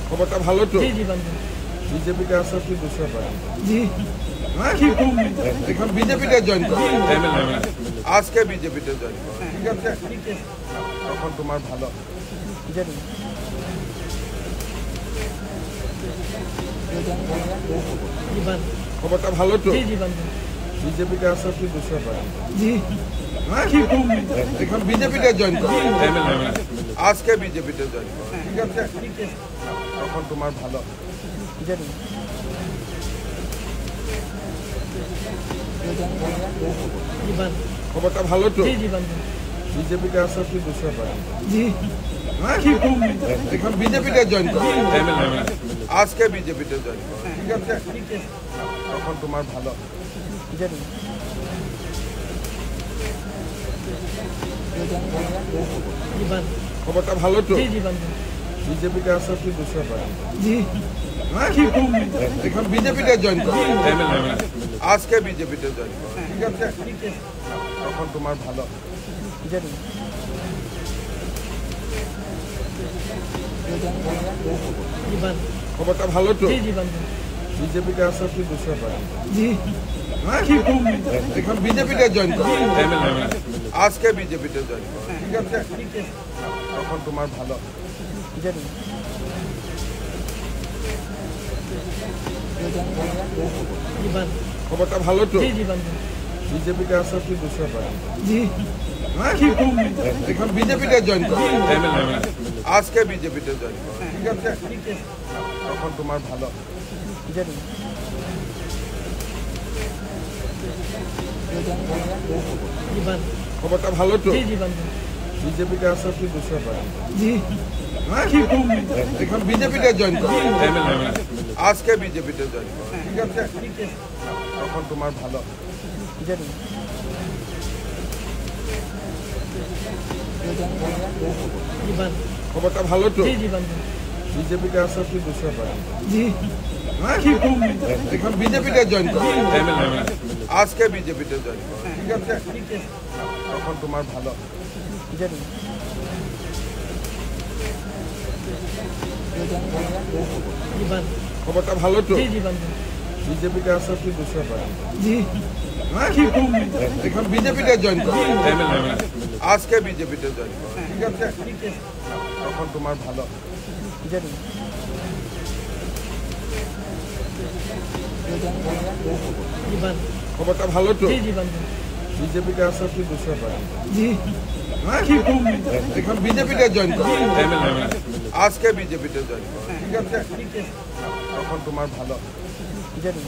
খবরটা ভালো তো? জি জি বন্ধু। বিজেপিতে আসার কি বুঝতে পারেন? জি হ্যাঁ, এখন বিজেপিতে জয়েন করো। আজকে বিজেপিতে জয়েন করো, ঠিক আছে? তখন তোমার ভালো। জানি জি বন্ধু। খবরটা ভালো তো? জি জি বন্ধু। বিজেপিতে আসার কি বুঝতে পারেন? জি হ্যাঁ, এখন বিজেপিতে জয়েন করো। আজকে বিজেপিতে জয়েন করো, ঠিক আছে? তখন তোমার ভালো। জানি জি বন্ধু। খবরটা ভালো তো? জি জি বন্ধু। বিজেপিতে আসার কি বুঝতে পারেন? জি হ্যাঁ, এখন বিজেপিতে জয়েন করো। আজকে বিজেপিতে জয়েন করো, ঠিক আছে? তখন তোমার ভালো। জানি জি বন্ধু। খবরটা ভালো তো? জি জি বন্ধু। বিজেপিতে আসার কি বুঝতে পারেন? জি হ্যাঁ, এখন বিজেপিতে জয়েন করো। আজকে বিজেপিতে জয়েন করো, ঠিক আছে? তখন তোমার ভালো। জানি জি বন্ধু। খবরটা ভালো তো? জি জি বন্ধু। বিজেপিতে আসার কি বুঝতে পারেন? জি হ্যাঁ, এখন বিজেপিতে জয়েন করো। আজকে বিজেপিতে জয়েন করো, ঠিক আছে? তখন তোমার ভালো। জানি জি বন্ধু। খবরটা ভালো তো? জি জি বন্ধু। বিজেপিতে আসার কি বুঝতে পারেন? জি হ্যাঁ, এখন বিজেপিতে জয়েন করো। আজকে বিজেপিতে জয়েন করো, ঠিক আছে? তখন তোমার ভালো। জানি জি বন্ধু। খবরটা ভালো তো? জি জি বন্ধু। বিজেপিতে আসার কি বুঝতে পারেন? জি হ্যাঁ, এখন বিজেপিতে জয়েন করো। আজকে বিজেপিতে জয়েন করো, ঠিক আছে? তখন তোমার ভালো। জানি জি বন্ধু। খবরটা ভালো তো? জি জি বন্ধু। বিজেপিতে আসার কি বুঝতে পারেন? জি হ্যাঁ, এখন বিজেপিতে জয়েন করো। আজকে বিজেপিতে জয়েন করো, ঠিক আছে? তখন তোমার ভালো। জানি জি বন্ধু। খবরটা ভালো তো? জি জি বন্ধু। বিজেপিতে আসার কি বুঝতে পারেন? জি হ্যাঁ, এখন বিজেপিতে জয়েন করো। আজকে বিজেপিতে জয়েন করো, ঠিক আছে? তখন তোমার ভালো। জানি জি বন্ধু। খবরটা ভালো তো? জি জি বন্ধু। বিজেপিতে আসার কি বুঝতে পারেন? জি হ্যাঁ, এখন বিজেপিতে জয়েন করো। আজকে বিজেপিতে জয়েন করো, ঠিক আছে? তখন তোমার ভালো। জানি